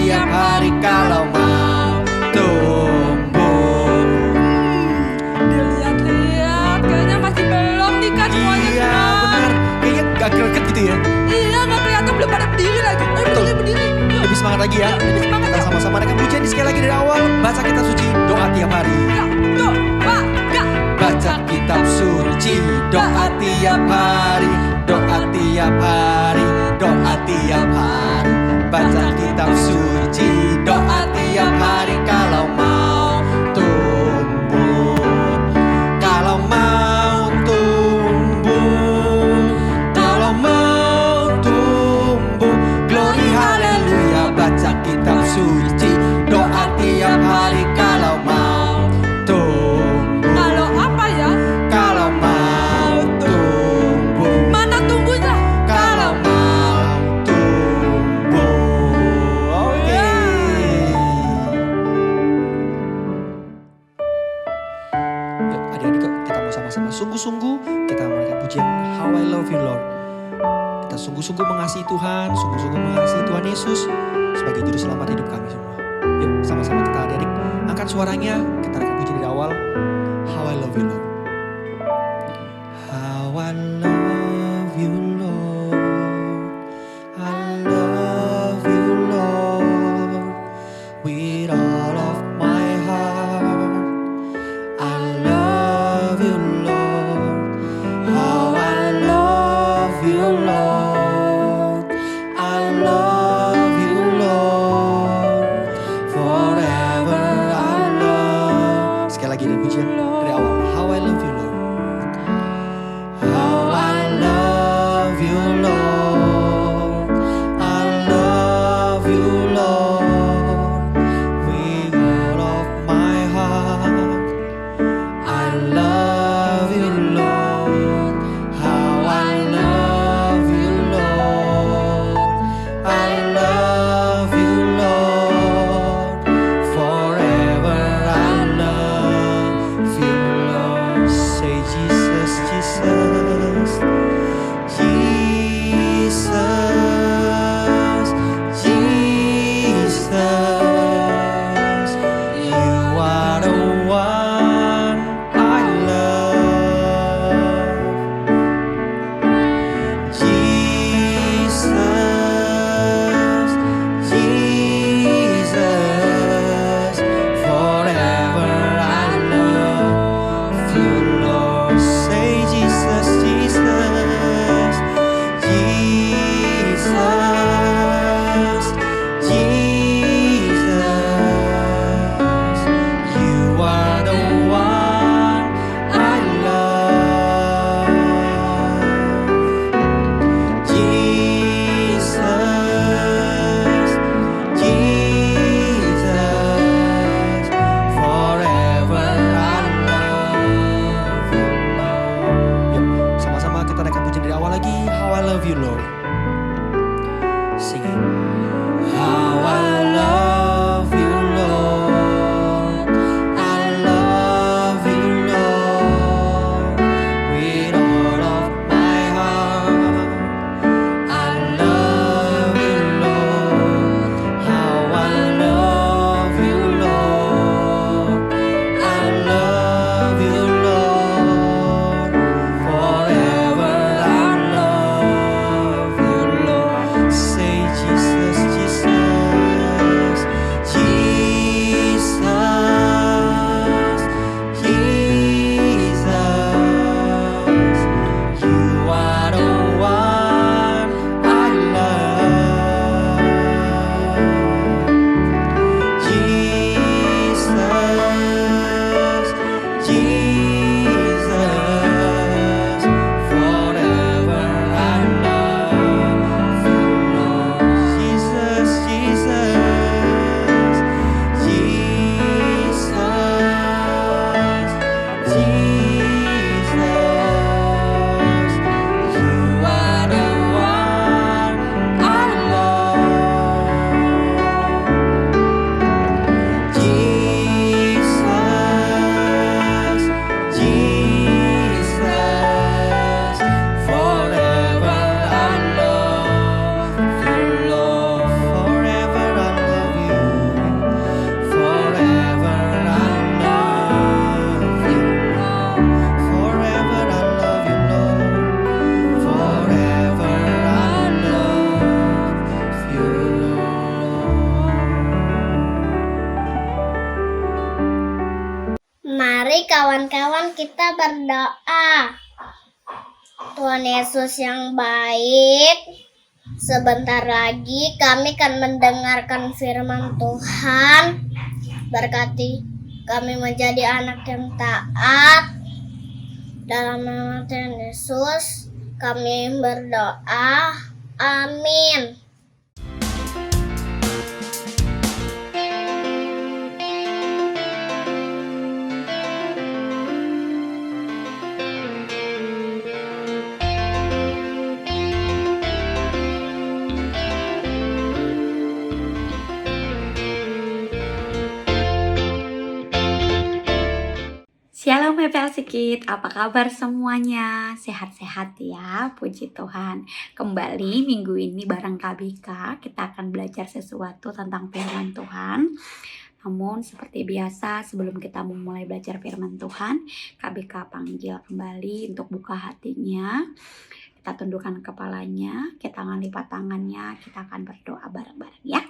tiap hari kalau mau tumbuh. Dilihat-lihat kayaknya masih belum nih Kak semuanya. Iya benar, kayaknya gak greget gitu ya. Iya gak kelihatan, belum pada berdiri lagi. Berdiri. Yuk. Lebih semangat lagi ya. Lebih semangat Kita yuk. sama-sama naikkan pujian sekali lagi dari awal. Baca kitab suci, doa tiap hari. Ya, doa, ya. Baca kitab suci, doa tiap hari, doa tiap hari, doa tiap hari. Baca kitab suci, doa tiap hari kalau mau tumbuh. Kalau mau tumbuh, kalau mau tumbuh. Glory haleluya, baca kitab suci, doa tiap hari kalau mau tumbuh. Kalau apa ya? Kalau mau tumbuh, Mana tumbuhnya? kalau mau tumbuh. Oke. Yuk adik-adik kita mau sama-sama sungguh-sungguh kita menaikkan pujian How I Love You Lord. Kita sungguh-sungguh mengasihi Tuhan, sungguh-sungguh mengasihi Tuhan Yesus sebagai juru selamat hidup kami semua. Yuk sama-sama kita adik-adik angkat suaranya, kita naikkan pujian dari awal. How I Love You Lord. How I love you, Lord. I love you, Lord. With all of my heart. I love you, Lord. How I love you, Lord. I love you, Lord. Forever I love. Sekali lagi dari pujian dari awal. How I kawan-kawan, kita berdoa. Tuhan Yesus yang baik, sebentar lagi kami akan mendengarkan firman Tuhan. Berkati kami menjadi anak yang taat. Dalam nama Tuhan Yesus, kami berdoa. Amin. Shalom PPLC Kids, apa kabar semuanya? Sehat-sehat ya, puji Tuhan. Kembali minggu ini bareng Kak Bika, kita akan belajar sesuatu tentang firman Tuhan. Namun seperti biasa, sebelum kita memulai belajar firman Tuhan, Kak Bika panggil kembali untuk buka hatinya. Kita tundukkan kepalanya, kita akan lipat tangannya, kita akan berdoa bareng-bareng ya.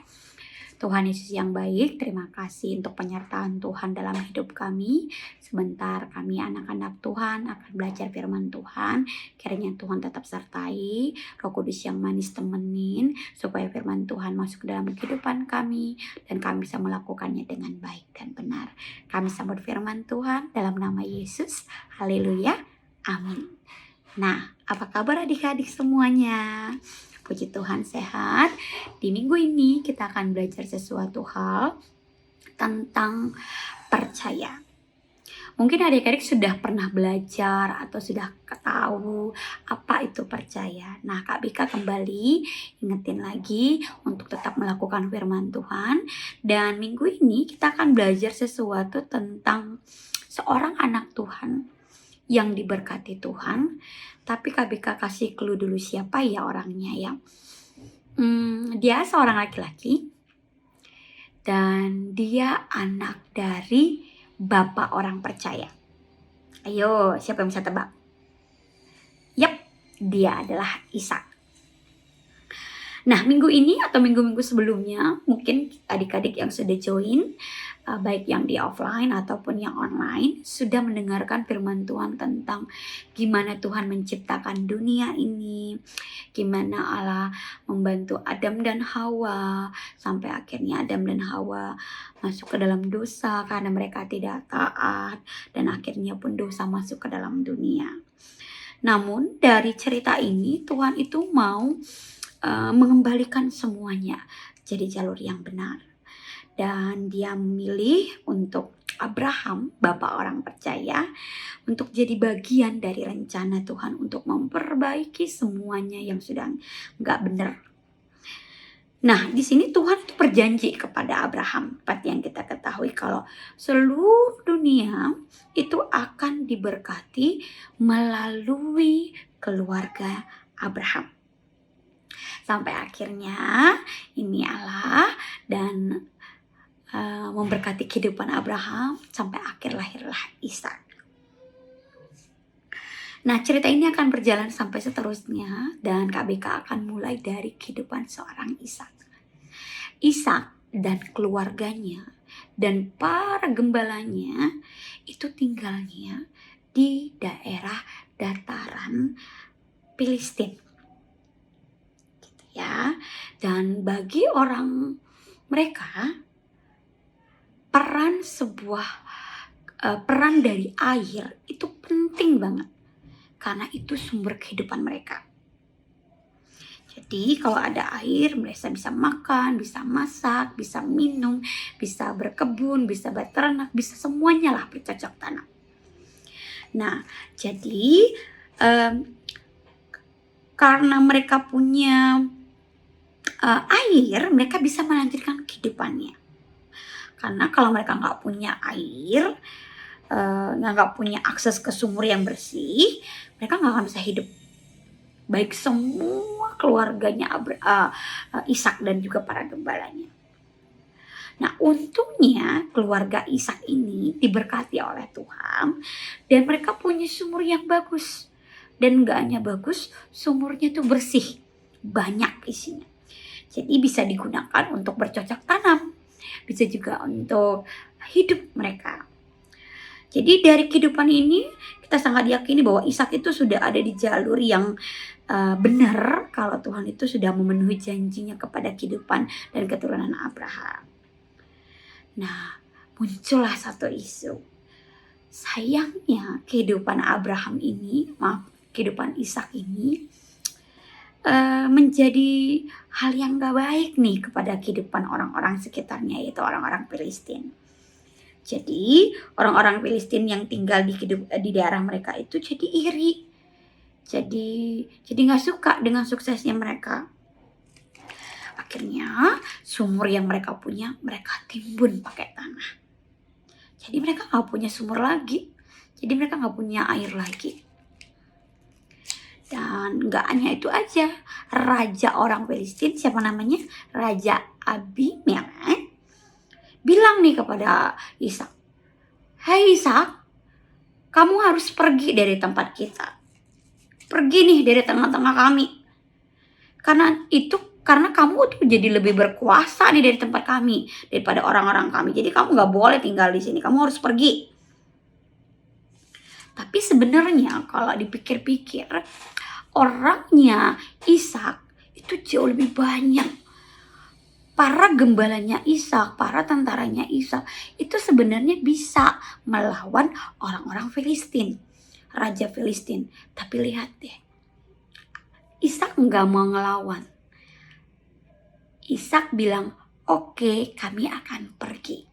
Tuhan Yesus yang baik, terima kasih untuk penyertaan Tuhan dalam hidup kami. Sebentar kami anak-anak Tuhan akan belajar firman Tuhan. Kiranya Tuhan tetap sertai, Roh Kudus yang manis temenin, supaya firman Tuhan masuk ke dalam kehidupan kami, dan kami bisa melakukannya dengan baik dan benar. Kami sambut firman Tuhan dalam nama Yesus. Haleluya. Amin. Nah, apa kabar adik-adik semuanya? Puji Tuhan sehat. Di minggu ini kita akan belajar sesuatu hal tentang percaya. Mungkin adik-adik sudah pernah belajar atau sudah tahu apa itu percaya. Nah, Kak Bika kembali ingetin lagi untuk tetap melakukan firman Tuhan. Dan minggu ini kita akan belajar sesuatu tentang seorang anak Tuhan yang diberkati Tuhan. Tapi Kak Bika kasih clue dulu siapa ya orangnya ya. Dia seorang laki-laki dan dia anak dari bapak orang percaya. Ayo, siapa yang bisa tebak? Yap, dia adalah Ishak. Nah, minggu ini atau minggu-minggu sebelumnya mungkin adik-adik yang sudah join, baik yang di offline ataupun yang online, sudah mendengarkan firman Tuhan tentang gimana Tuhan menciptakan dunia ini, gimana Allah membantu Adam dan Hawa, sampai akhirnya Adam dan Hawa masuk ke dalam dosa karena mereka tidak taat, dan akhirnya pun dosa masuk ke dalam dunia. Namun dari cerita ini Tuhan itu mau mengembalikan semuanya jadi jalur yang benar. Dan dia memilih untuk Abraham, bapak orang percaya, untuk jadi bagian dari rencana Tuhan untuk memperbaiki semuanya yang sudah nggak benar. Nah, di sini Tuhan itu berjanji kepada Abraham, seperti yang kita ketahui kalau seluruh dunia itu akan diberkati melalui keluarga Abraham. Sampai akhirnya ini Allah dan memberkati kehidupan Abraham sampai akhir lahirlah Ishak. Nah, cerita ini akan berjalan sampai seterusnya dan Kak Bika akan mulai dari kehidupan seorang Ishak. Ishak dan keluarganya dan para gembalanya itu tinggalnya di daerah dataran Filistin. Gitu ya. Dan bagi orang mereka peran dari air itu penting banget karena itu sumber kehidupan mereka. Jadi kalau ada air mereka bisa makan, bisa masak, bisa minum, bisa berkebun, bisa beternak, bisa semuanya lah bercocok tanam. Nah, jadi karena mereka punya air, mereka bisa melanjutkan kehidupannya. Karena kalau mereka nggak punya air, nggak punya akses ke sumur yang bersih, mereka nggak akan bisa hidup. Baik semua keluarganya Ishak dan juga para gembalanya. Nah, untungnya keluarga Ishak ini diberkati oleh Tuhan dan mereka punya sumur yang bagus. Dan nggak hanya bagus, sumurnya tuh bersih, banyak isinya. Jadi bisa digunakan untuk bercocok tanam. Bisa juga untuk hidup mereka. Jadi dari kehidupan ini kita sangat yakini bahwa Ishak itu sudah ada di jalur yang benar, kalau Tuhan itu sudah memenuhi janjinya kepada kehidupan dan keturunan Abraham. Nah, muncullah satu isu. Sayangnya kehidupan Abraham ini, kehidupan Ishak ini menjadi hal yang gak baik nih kepada kehidupan orang-orang sekitarnya, yaitu orang-orang Filistin. Jadi orang-orang Filistin yang tinggal di daerah mereka itu jadi iri. Jadi gak suka dengan suksesnya mereka. Akhirnya sumur yang mereka punya mereka timbun pakai tanah. Jadi mereka gak punya sumur lagi. Jadi mereka gak punya air lagi. Dan gak hanya itu aja. Raja orang Filistin, siapa namanya? Raja Abimelek, bilang nih kepada Ishak, "Hai Ishak, kamu harus pergi dari tempat kita. Pergi nih dari tengah-tengah kami. Karena kamu tuh jadi lebih berkuasa nih dari tempat kami, daripada orang-orang kami. Jadi kamu gak boleh tinggal di sini. Kamu harus pergi." Tapi sebenarnya kalau dipikir-pikir, orangnya Ishak itu jauh lebih banyak. Para gembalanya Ishak, para tentaranya Ishak itu sebenarnya bisa melawan orang-orang Filistin, raja Filistin. Tapi lihat deh, Ishak nggak mau ngelawan. Ishak bilang, "Oke, kami akan pergi."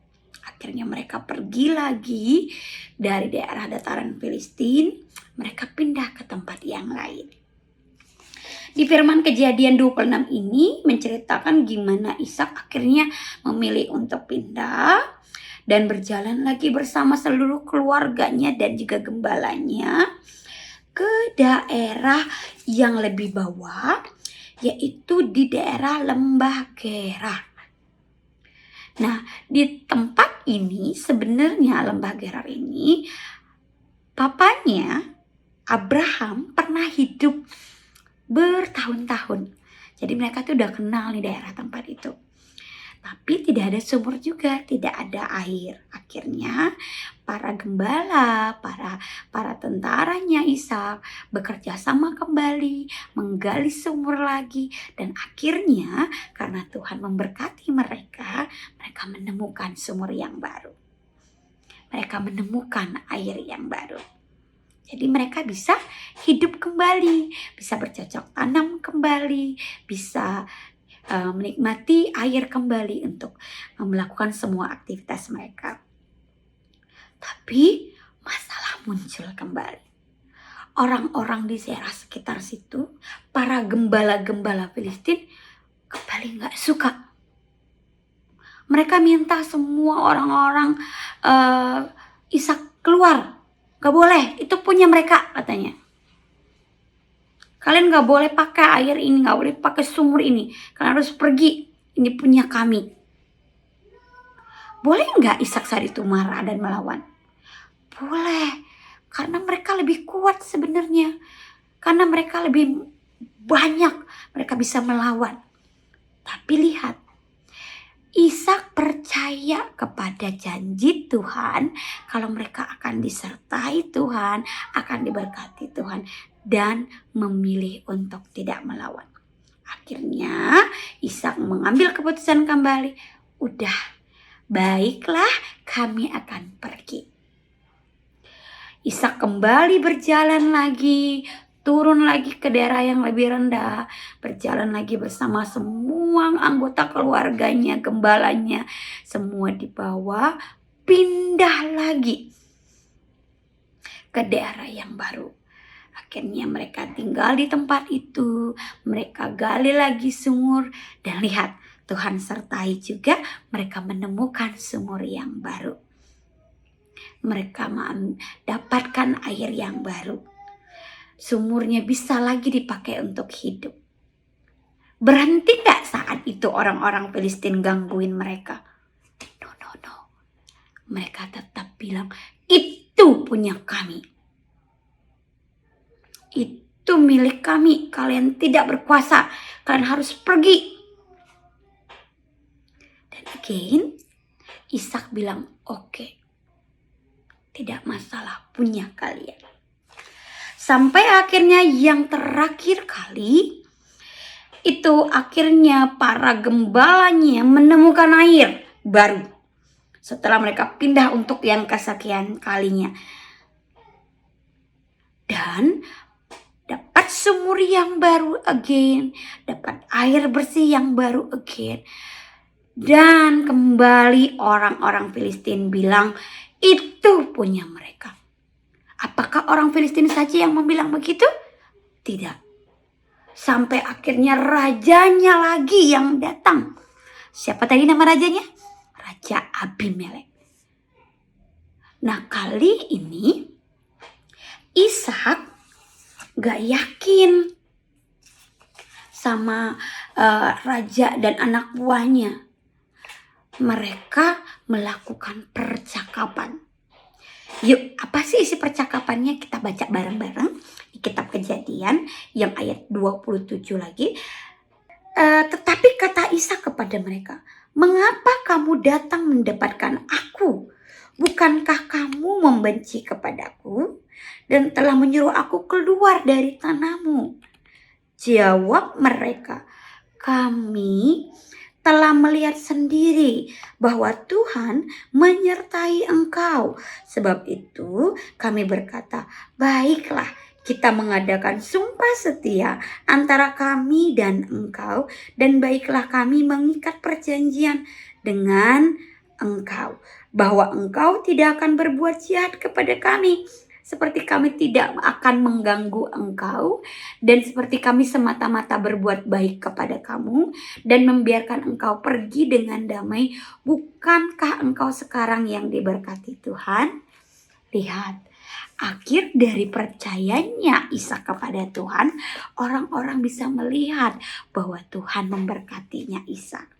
Akhirnya mereka pergi lagi dari daerah dataran Filistin. Mereka pindah ke tempat yang lain. Di firman Kejadian 26 ini menceritakan gimana Ishak akhirnya memilih untuk pindah dan berjalan lagi bersama seluruh keluarganya dan juga gembalanya ke daerah yang lebih bawah, yaitu di daerah Lembah Gerar. Nah, di tempat ini sebenarnya Lembah Gerar ini papanya Abraham pernah hidup bertahun-tahun. Jadi mereka tuh udah kenal nih daerah tempat itu. Tapi tidak ada sumur juga, tidak ada air. Akhirnya para gembala, para tentaranya Ishak bekerja sama kembali, menggali sumur lagi. Dan akhirnya karena Tuhan memberkati mereka, mereka menemukan sumur yang baru. Mereka menemukan air yang baru. Jadi mereka bisa hidup kembali, bisa bercocok tanam kembali, bisa menikmati air kembali untuk melakukan semua aktivitas mereka. Tapi masalah muncul kembali. Orang-orang di daerah sekitar situ, para gembala-gembala Filistin kembali gak suka. Mereka minta semua orang-orang Ishak keluar. Gak boleh, itu punya mereka katanya. Kalian gak boleh pakai air ini, gak boleh pakai sumur ini. Kalian harus pergi, ini punya kami. Boleh gak Ishak saat itu marah dan melawan? Boleh, karena mereka lebih kuat sebenarnya. Karena mereka lebih banyak, mereka bisa melawan. Tapi lihat, Ishak percaya kepada janji Tuhan kalau mereka akan disertai Tuhan, akan diberkati Tuhan, dan memilih untuk tidak melawan. Akhirnya Ishak mengambil keputusan kembali, udah, baiklah kami akan pergi. Ishak kembali berjalan lagi, turun lagi ke daerah yang lebih rendah, berjalan lagi bersama semua anggota keluarganya, gembalanya, semua di bawah, pindah lagi ke daerah yang baru. Akhirnya mereka tinggal di tempat itu, mereka gali lagi sumur, dan lihat, Tuhan sertai juga, mereka menemukan sumur yang baru. Mereka mendapatkan air yang baru. Sumurnya bisa lagi dipakai untuk hidup. Berhenti gak saat itu orang-orang Filistin gangguin mereka? No. Mereka tetap bilang, itu punya kami. Itu milik kami. Kalian tidak berkuasa. Kalian harus pergi. Dan again, Ishak bilang, oke. tidak masalah punya kalian. Sampai akhirnya yang terakhir kali itu akhirnya para gembalanya menemukan air baru. Setelah mereka pindah untuk yang kesekian kalinya. Dan dapat sumur yang baru again. Dapat air bersih yang baru again. Dan kembali orang-orang Filistin bilang itu punya mereka. Apakah orang Filistin saja yang membilang begitu? Tidak. Sampai akhirnya rajanya lagi yang datang. Siapa tadi nama rajanya? Raja Abimelek. Nah, kali ini Ishak gak yakin sama raja dan anak buahnya. Mereka melakukan percakapan. Yuk, apa sih isi percakapannya? Kita baca bareng-bareng di kitab Kejadian yang ayat 27 lagi. Tetapi kata Ishak kepada mereka, "Mengapa kamu datang mendapatkan aku? Bukankah kamu membenci kepadaku dan telah menyuruh aku keluar dari tanahmu?" Jawab mereka, "Kami telah melihat sendiri bahwa Tuhan menyertai engkau. Sebab itu kami berkata, baiklah kita mengadakan sumpah setia antara kami dan engkau. Dan baiklah kami mengikat perjanjian dengan engkau. Bahwa engkau tidak akan berbuat jahat kepada kami. Seperti kami tidak akan mengganggu engkau. Dan seperti kami semata-mata berbuat baik kepada kamu. Dan membiarkan engkau pergi dengan damai. Bukankah engkau sekarang yang diberkati Tuhan?" Lihat, akhir dari percayanya Ishak kepada Tuhan, orang-orang bisa melihat bahwa Tuhan memberkatinya Ishak.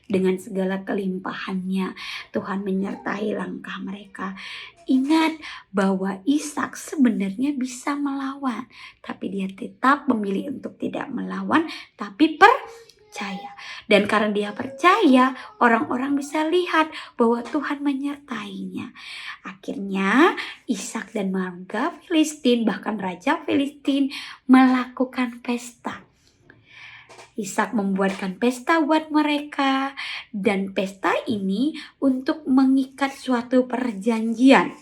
Dengan segala kelimpahannya, Tuhan menyertai langkah mereka. Ingat bahwa Ishak sebenarnya bisa melawan, tapi dia tetap memilih untuk tidak melawan, tapi percaya. Dan karena dia percaya, orang-orang bisa lihat bahwa Tuhan menyertainya. Akhirnya Ishak dan warga Filistin, bahkan Raja Filistin, melakukan pesta. Ishak membuatkan pesta buat mereka, dan pesta ini untuk mengikat suatu perjanjian.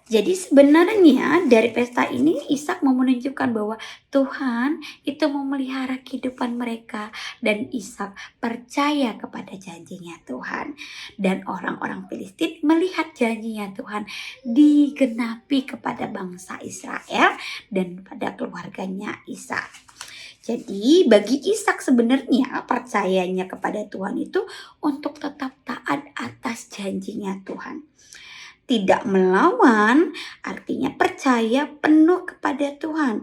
Jadi sebenarnya dari pesta ini Ishak mau menunjukkan bahwa Tuhan itu memelihara kehidupan mereka, dan Ishak percaya kepada janjinya Tuhan. Dan orang-orang Filistin melihat janjinya Tuhan digenapi kepada bangsa Israel dan pada keluarganya Ishak. Jadi bagi Ishak sebenarnya percayanya kepada Tuhan itu untuk tetap taat atas janjinya Tuhan. Tidak melawan artinya percaya penuh kepada Tuhan.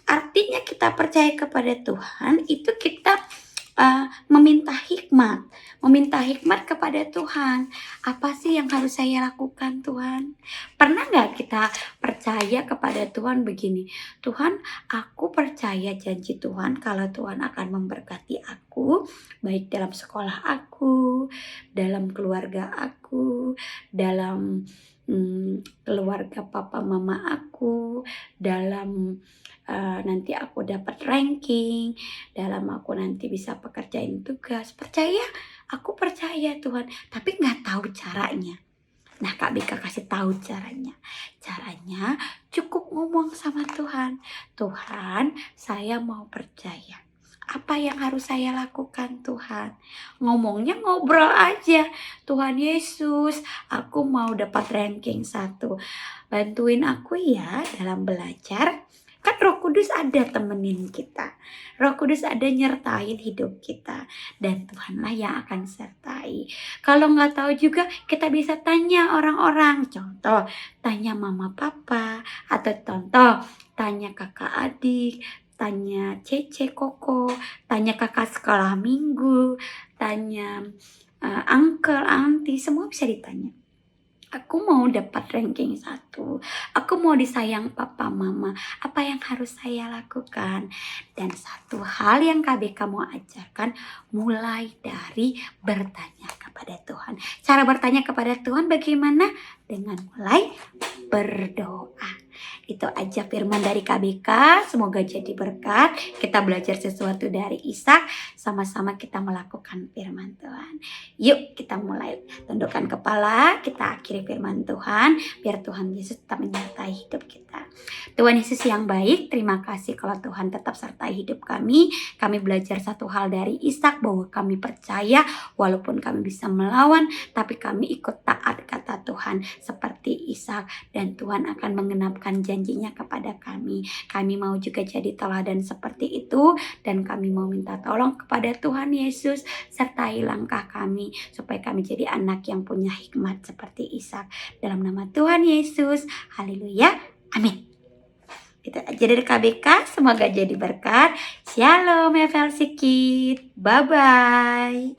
Artinya kita percaya kepada Tuhan itu kita meminta hikmat. Meminta hikmat kepada Tuhan. Apa sih yang harus saya lakukan Tuhan? Pernah gak kita percaya kepada Tuhan begini? Tuhan, aku percaya janji Tuhan kalau Tuhan akan memberkati aku. Baik dalam sekolah aku, dalam keluarga aku, dalam keluarga papa mama aku, dalam nanti aku dapat ranking, dalam aku nanti bisa pekerjain tugas. Percaya, aku percaya Tuhan, tapi gak tahu caranya. Nah, Kak Bika kasih tahu caranya. Caranya cukup ngomong sama Tuhan. Tuhan, saya mau percaya. Apa yang harus saya lakukan Tuhan? Ngomongnya ngobrol aja. Tuhan Yesus, aku mau dapat ranking 1. Bantuin aku ya dalam belajar. Kan Roh Kudus ada temenin kita. Roh Kudus ada nyertain hidup kita. Dan Tuhanlah yang akan sertai. Kalau nggak tahu juga kita bisa tanya orang-orang. Contoh, tanya mama papa. Atau contoh, tanya kakak adik. Tanya cece koko. Tanya kakak sekolah minggu. Tanya uncle, auntie. Semua bisa ditanya. Aku mau dapat ranking 1. Aku mau disayang papa mama. Apa yang harus saya lakukan? Dan satu hal yang KBK mau ajarkan, mulai dari bertanya kepada kepada Tuhan. Cara bertanya kepada Tuhan bagaimana? Dengan mulai berdoa. Itu aja firman dari KBK. Semoga jadi berkat. Kita belajar sesuatu dari Ishak. Sama-sama kita melakukan firman Tuhan. Yuk kita mulai. Tundukkan kepala. Kita akhiri firman Tuhan. Biar Tuhan Yesus tetap menyertai hidup kita. Tuhan Yesus yang baik. Terima kasih kalau Tuhan tetap sertai hidup kami. Kami belajar satu hal dari Ishak. Bahwa kami percaya. Walaupun kami bisa melawan. Tapi kami ikut taat kata Tuhan. Seperti Ishak. Dan Tuhan akan mengenapkan janjinya kepada kami. Kami mau juga jadi teladan seperti itu. Dan kami mau minta tolong kepada Tuhan Yesus. Sertai langkah kami. Supaya kami jadi anak yang punya hikmat seperti Ishak. Dalam nama Tuhan Yesus. Haleluya. Amin. Itu aja dari KBK. Semoga jadi berkat. Shalom FL Sikit. Bye-bye.